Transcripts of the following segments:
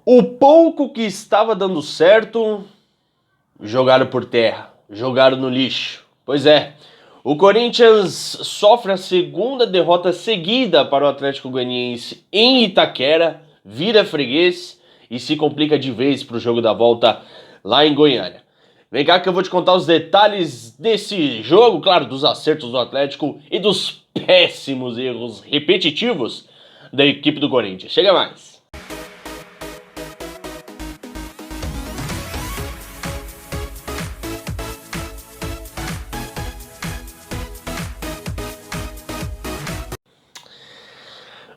O pouco que estava dando certo, jogaram por terra, jogaram no lixo. Pois é, o Corinthians sofre a segunda derrota seguida para o Atlético Goianiense em Itaquera, vira freguês e se complica de vez para o jogo da volta lá em Goiânia. Vem cá que eu vou te contar os detalhes desse jogo, claro, dos acertos do Atlético e dos péssimos erros repetitivos da equipe do Corinthians. Chega mais!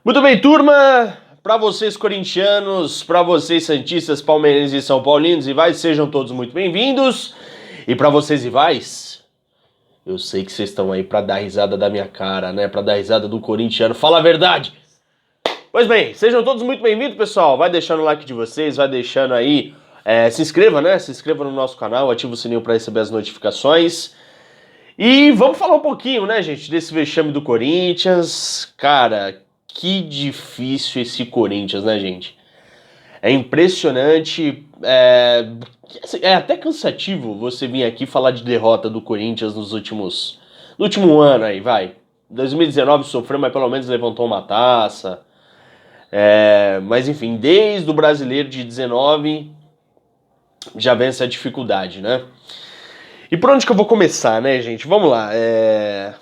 Muito bem, turma, para vocês corintianos, para vocês santistas, palmeirenses e são paulinos, rivais, sejam todos muito bem-vindos. E para vocês rivais, eu sei que vocês estão aí para dar risada da minha cara, né? Para dar risada do corintiano, fala a verdade. Pois bem, sejam todos muito bem-vindos, pessoal. Vai deixando o like de vocês, vai deixando aí, se inscreva, né? Se inscreva no nosso canal, ativa o sininho para receber as notificações. E vamos falar um pouquinho, né, gente, desse vexame do Corinthians. Cara, que difícil esse Corinthians, né, gente? É impressionante, é até cansativo você vir aqui falar de derrota do Corinthians no último ano aí, vai. 2019 sofreu, mas pelo menos levantou uma taça. Mas enfim, desde o Brasileiro de 19 já vem essa dificuldade, né? E por onde que eu vou começar, né, gente? Vamos lá. É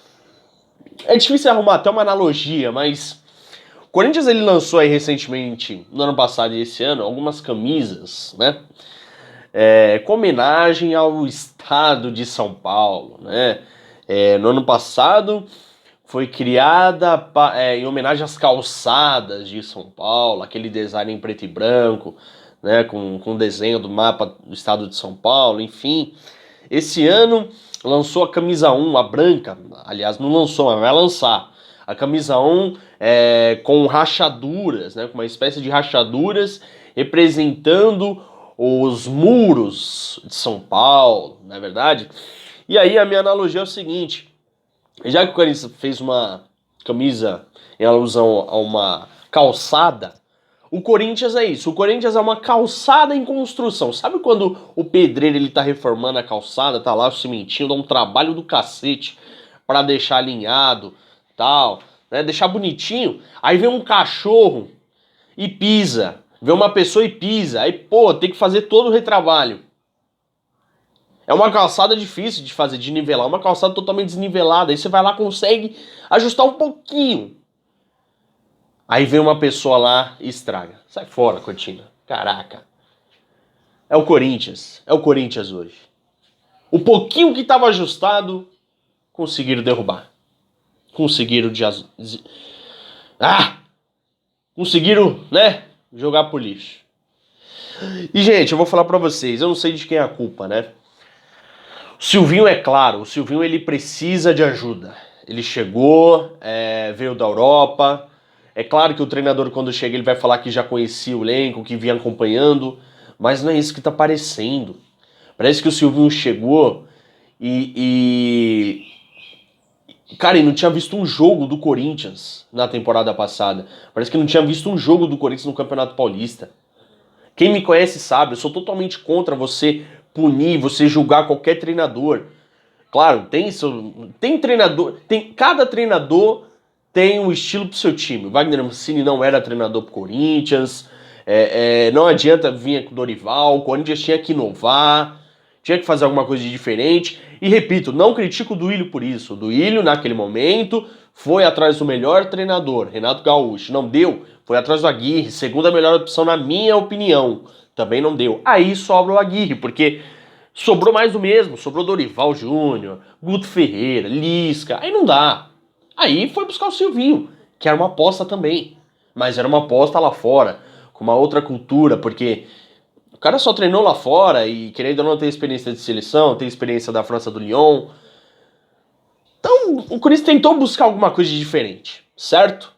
difícil arrumar até uma analogia, mas o Corinthians ele lançou aí recentemente, no ano passado e esse ano, algumas camisas, né? Com homenagem ao estado de São Paulo, né? No ano passado foi criada em homenagem às calçadas de São Paulo, aquele design em preto e branco, né? Com desenho do mapa do estado de São Paulo, enfim. Esse ano lançou a camisa 1, a branca, aliás, não lançou, mas vai lançar. A camisa 1 com rachaduras, né, com uma espécie de rachaduras representando os muros de São Paulo, não é verdade? E aí a minha analogia é o seguinte, já que o Corinthians fez uma camisa em alusão a uma calçada, o Corinthians é isso, o Corinthians é uma calçada em construção. Sabe quando o pedreiro ele tá reformando a calçada, tá lá o cimentinho, dá um trabalho do cacete para deixar alinhado, tal, né, deixar bonitinho. Aí vem um cachorro e pisa, vê uma pessoa e pisa, aí pô, tem que fazer todo o retrabalho. É uma calçada difícil de fazer, de nivelar, uma calçada totalmente desnivelada. Aí você vai lá, consegue ajustar um pouquinho. Aí vem uma pessoa lá e estraga. Sai fora, Cortina. Caraca. É o Corinthians hoje. O pouquinho que estava ajustado, conseguiram derrubar. Conseguiram conseguiram, né, jogar pro lixo. E, gente, eu vou falar pra vocês, eu não sei de quem é a culpa, né? O Silvinho, é claro, o Silvinho ele precisa de ajuda. Ele chegou, veio da Europa. É claro que o treinador, quando chega, ele vai falar que já conhecia o elenco, que vinha acompanhando, mas não é isso que tá parecendo. Parece que o Silvinho chegou Cara, ele não tinha visto um jogo do Corinthians na temporada passada. Parece que não tinha visto um jogo do Corinthians no Campeonato Paulista. Quem me conhece sabe, eu sou totalmente contra você punir, você julgar qualquer treinador. Claro, tem treinador, cada treinador tem um estilo pro seu time. O Wagner Mancini não era treinador pro Corinthians, não adianta vir com o Dorival, o Corinthians tinha que inovar, tinha que fazer alguma coisa de diferente. E repito, não critico o Duílio por isso. O Duílio, naquele momento, foi atrás do melhor treinador, Renato Gaúcho. Não deu, foi atrás do Aguirre, segunda melhor opção na minha opinião. Também não deu. Aí sobra o Aguirre, porque sobrou mais do mesmo. Sobrou Dorival Júnior, Guto Ferreira, Lisca. Aí não dá. Aí foi buscar o Silvinho, que era uma aposta também. Mas era uma aposta lá fora, com uma outra cultura, porque o cara só treinou lá fora e, querendo ou não, tem experiência de seleção, tem experiência da França do Lyon. Então, o Corinthians tentou buscar alguma coisa de diferente, certo?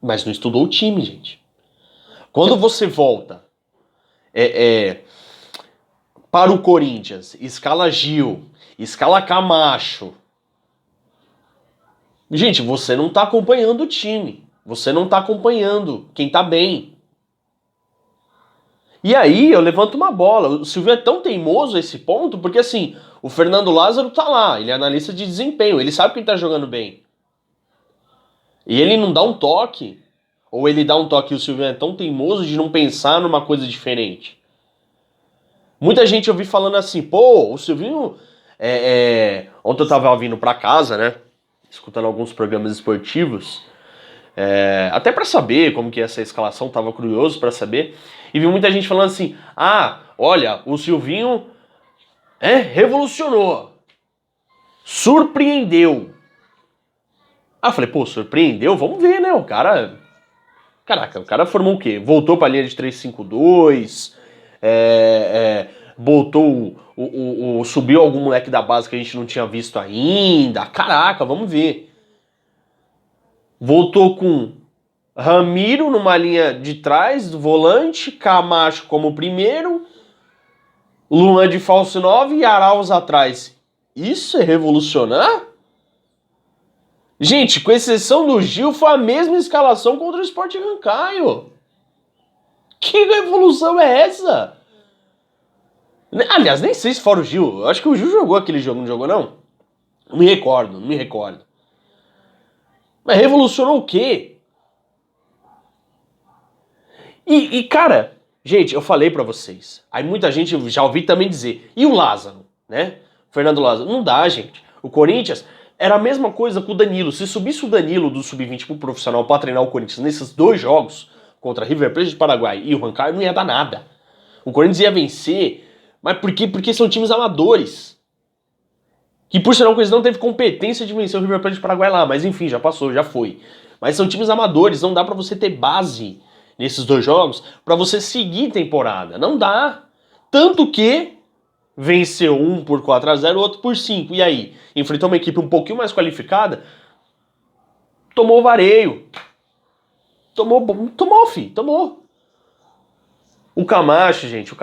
Mas não estudou o time, gente. Quando você volta para o Corinthians, escala Gil, escala Camacho. Gente, você não tá acompanhando o time. Você não tá acompanhando quem tá bem. E aí eu levanto uma bola. O Silvinho é tão teimoso a esse ponto, porque assim, o Fernando Lázaro tá lá, ele é analista de desempenho, ele sabe quem tá jogando bem. E ele não dá um toque, ou ele dá um toque e o Silvinho é tão teimoso de não pensar numa coisa diferente. Muita gente eu vi falando assim, pô, o Silvinho... Ontem eu tava vindo pra casa, né, escutando alguns programas esportivos, até pra saber como que ia essa escalação, tava curioso pra saber, e vi muita gente falando assim, olha, o Silvinho revolucionou, surpreendeu. Eu falei, pô, surpreendeu? Vamos ver, né, o cara... Caraca, o cara formou o quê? Voltou pra linha de 3-5-2, botou subiu algum moleque da base que a gente não tinha visto ainda. Caraca, vamos ver. Voltou com Ramiro numa linha de trás, do volante, Camacho como primeiro, Luan de falso 9 e Arauz atrás. Isso é revolucionar? Gente, com exceção do Gil, foi a mesma escalação contra o Sport Rancaio. Que revolução é essa? Aliás, nem sei se fora o Gil. Eu acho que o Gil jogou aquele jogo, não jogou não? Não me recordo. Mas revolucionou o quê? E cara, gente, eu falei pra vocês. Aí muita gente já ouvi também dizer. E o Lázaro, né? Fernando Lázaro. Não dá, gente. O Corinthians era a mesma coisa com o Danilo. Se subisse o Danilo do Sub-20 pro profissional pra treinar o Corinthians nesses dois jogos, contra River Plate do Paraguai e o Rancaio, não ia dar nada. O Corinthians ia vencer, mas por quê? Porque são times amadores. Que por sinal o Corinthians não teve competência de vencer o River Plate do Paraguai lá, mas enfim, já passou, já foi. Mas são times amadores, não dá pra você ter base nesses dois jogos pra você seguir temporada. Não dá. Tanto que venceu um por 4-0, o outro por 5. E aí? Enfrentou uma equipe um pouquinho mais qualificada, tomou vareio. Tomou. O Camacho, gente,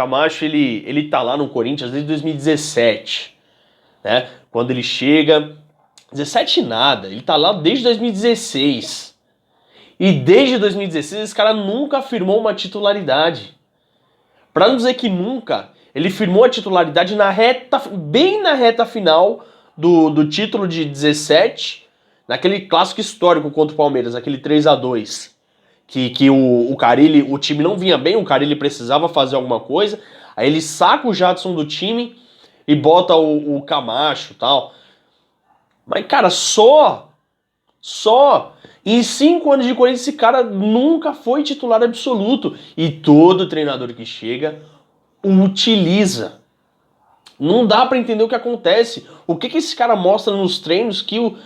ele tá lá no Corinthians desde 2017, né? Quando ele chega, 17 nada, ele tá lá desde 2016. E desde 2016 esse cara nunca firmou uma titularidade. Pra não dizer que nunca, ele firmou a titularidade bem na reta final do título de 17, naquele clássico histórico contra o Palmeiras, aquele 3-2. Que o Carille, o time não vinha bem, o Carille precisava fazer alguma coisa, aí ele saca o Jadson do time e bota o Camacho e tal. Mas, cara, só em 5 anos de Corinthians esse cara nunca foi titular absoluto. E todo treinador que chega o utiliza. Não dá pra entender o que acontece. O que esse cara mostra nos treinos que o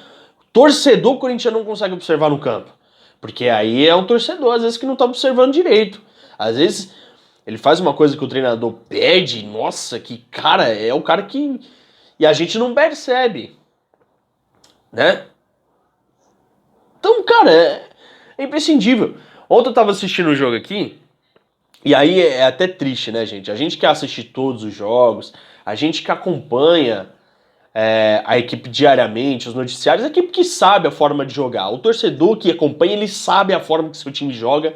torcedor corintiano não consegue observar no campo? Porque aí é um torcedor, às vezes, que não tá observando direito. Às vezes, ele faz uma coisa que o treinador pede, nossa, que cara, é o cara que... E a gente não percebe, né? Então, cara, é imprescindível. Ontem eu tava assistindo o jogo aqui, e aí é até triste, né, gente? A gente quer assistir todos os jogos, a gente que acompanha... a equipe diariamente, os noticiários, a equipe que sabe a forma de jogar. O torcedor que acompanha, ele sabe a forma que seu time joga,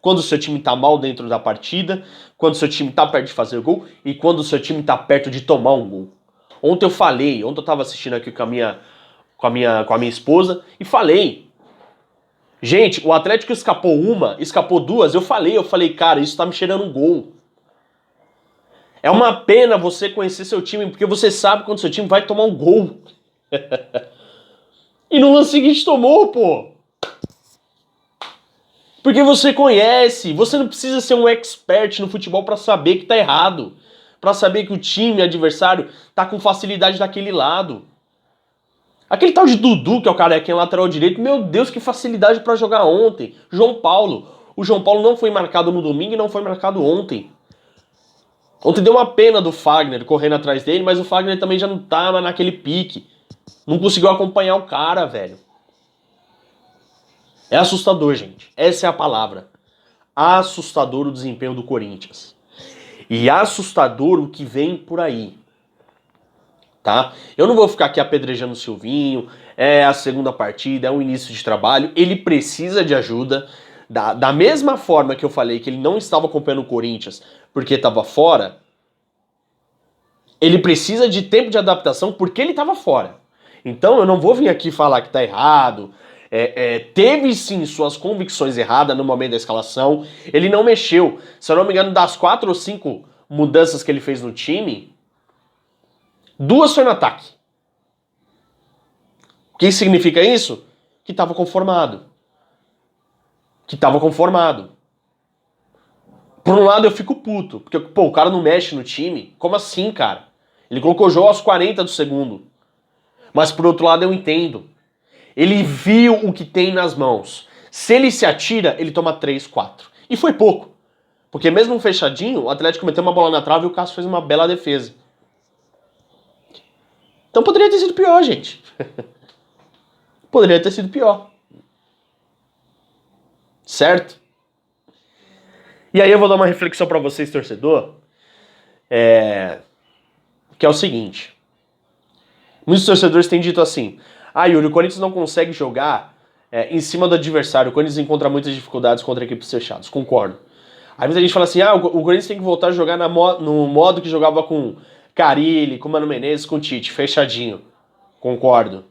quando o seu time tá mal dentro da partida, quando o seu time tá perto de fazer gol e quando o seu time tá perto de tomar um gol. Ontem eu tava assistindo aqui com a minha esposa e falei, gente, o Atlético escapou duas, eu falei, cara, isso tá me cheirando um gol. É uma pena você conhecer seu time, porque você sabe quando seu time vai tomar um gol. E no lance seguinte tomou, pô. Porque você conhece, você não precisa ser um expert no futebol pra saber que tá errado. Pra saber que o time adversário tá com facilidade daquele lado. Aquele tal de Dudu, que é o cara que é lateral direito, meu Deus, que facilidade pra jogar ontem. João Paulo. O João Paulo não foi marcado no domingo e não foi marcado ontem. Ontem deu uma pena do Fagner correndo atrás dele, mas o Fagner também já não tava naquele pique. Não conseguiu acompanhar o cara, velho. É assustador, gente. Essa é a palavra. Assustador o desempenho do Corinthians. E assustador o que vem por aí. tá? Eu não vou ficar aqui apedrejando o Silvinho, é a segunda partida, é um início de trabalho, ele precisa de ajuda. Da mesma forma que eu falei que ele não estava acompanhando o Corinthians porque estava fora, ele precisa de tempo de adaptação porque ele estava fora. Então eu não vou vir aqui falar que está errado. Teve sim suas convicções erradas no momento da escalação. Ele não mexeu. Se eu não me engano, das 4 ou 5 mudanças que ele fez no time, 2 foi no ataque. O que significa isso? Que estava conformado. Por um lado eu fico puto, porque pô, o cara não mexe no time. Como assim, cara? Ele colocou o jogo aos 40 do segundo. Mas por outro lado eu entendo. Ele viu o que tem nas mãos. Se ele se atira, ele toma 3, 4. E foi pouco. Porque mesmo fechadinho, o Atlético meteu uma bola na trave e o Cássio fez uma bela defesa. Então poderia ter sido pior, gente. Poderia ter sido pior. Certo? E aí eu vou dar uma reflexão pra vocês, torcedor. Que é o seguinte. Muitos torcedores têm dito assim: Yuri, o Corinthians não consegue jogar em cima do adversário. O Corinthians encontra muitas dificuldades contra equipes fechadas. Concordo. Aí muita gente fala assim: o Corinthians tem que voltar a jogar no modo que jogava com Carille, com Mano Menezes, com Tite, fechadinho. Concordo.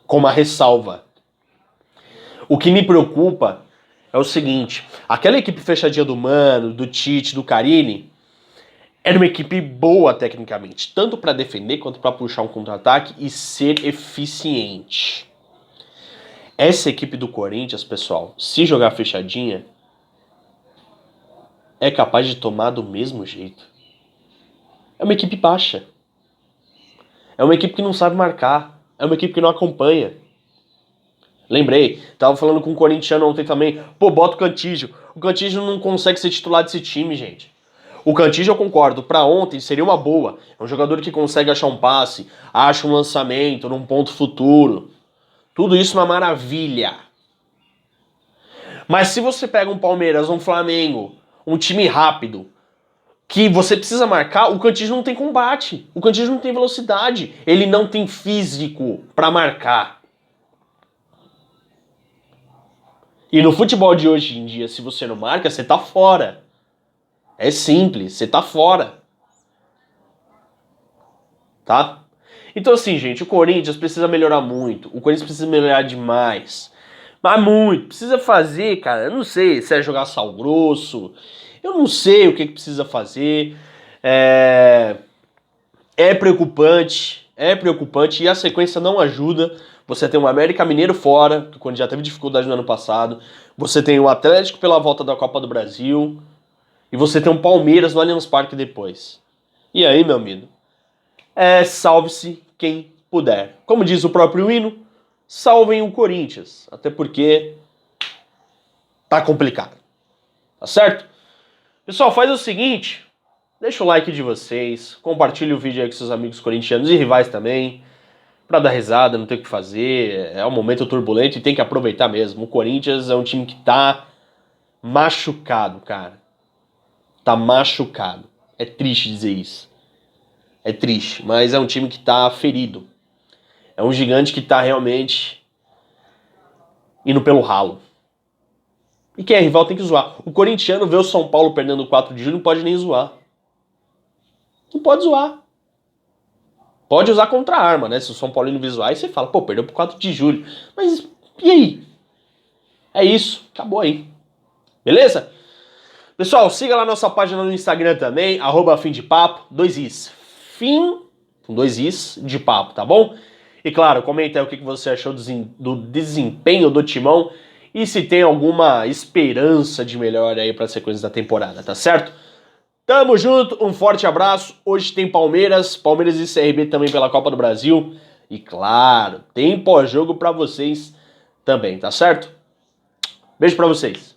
Com uma ressalva. O que me preocupa é o seguinte: aquela equipe fechadinha do Mano, do Tite, do Carille, era uma equipe boa tecnicamente, tanto para defender quanto para puxar um contra-ataque e ser eficiente. Essa equipe do Corinthians, pessoal, se jogar fechadinha, é capaz de tomar do mesmo jeito. É uma equipe baixa. É uma equipe que não sabe marcar. É uma equipe que não acompanha. Lembrei, tava falando com um corintiano ontem também. Pô, bota o Cantígio. O Cantígio não consegue ser titular desse time, gente. O Cantígio, eu concordo, pra ontem seria uma boa. É um jogador que consegue achar um passe, acha um lançamento num ponto futuro. Tudo isso é uma maravilha. Mas se você pega um Palmeiras, um Flamengo, um time rápido, que você precisa marcar, o Cantígio não tem combate. O Cantígio não tem velocidade. Ele não tem físico pra marcar. E no futebol de hoje em dia, se você não marca, você tá fora. É simples, você tá fora. Tá? Então assim, gente, o Corinthians precisa melhorar muito. O Corinthians precisa melhorar demais. Mas muito. Precisa fazer, cara, eu não sei se é jogar sal grosso. Eu não sei o que precisa fazer. É preocupante. É preocupante e a sequência não ajuda. Você tem o América Mineiro fora, que quando já teve dificuldade no ano passado. Você tem o Atlético pela volta da Copa do Brasil. E você tem um Palmeiras no Allianz Parque depois. E aí, meu amigo? Salve-se quem puder. Como diz o próprio hino, salvem o Corinthians. Até porque tá complicado. Tá certo? Pessoal, faz o seguinte. Deixa o like de vocês. Compartilhe o vídeo aí com seus amigos corintianos e rivais também. Pra dar risada, não tem o que fazer. É um momento turbulento e tem que aproveitar mesmo. O Corinthians é um time que tá machucado, cara. Tá machucado. É triste dizer isso. É triste, mas é um time que tá ferido. É um gigante que tá realmente indo pelo ralo. E quem é rival tem que zoar. O corintiano vê o São Paulo perdendo 4 de julho, não pode nem zoar. Não pode zoar. Pode usar contra a arma, né? Se o São Paulino visual, aí você fala, pô, perdeu por 4 de julho. Mas e aí? É isso. Acabou aí. Beleza? Pessoal, siga lá nossa página no Instagram também, @fimdepapo, 2 is. Fim, com 2 is, de papo, tá bom? E claro, comenta aí o que você achou do desempenho do Timão e se tem alguma esperança de melhor aí pra sequência da temporada, tá certo? Tamo junto, um forte abraço. Hoje tem Palmeiras e CRB também pela Copa do Brasil. E claro, tem pós-jogo pra vocês também, tá certo? Beijo pra vocês.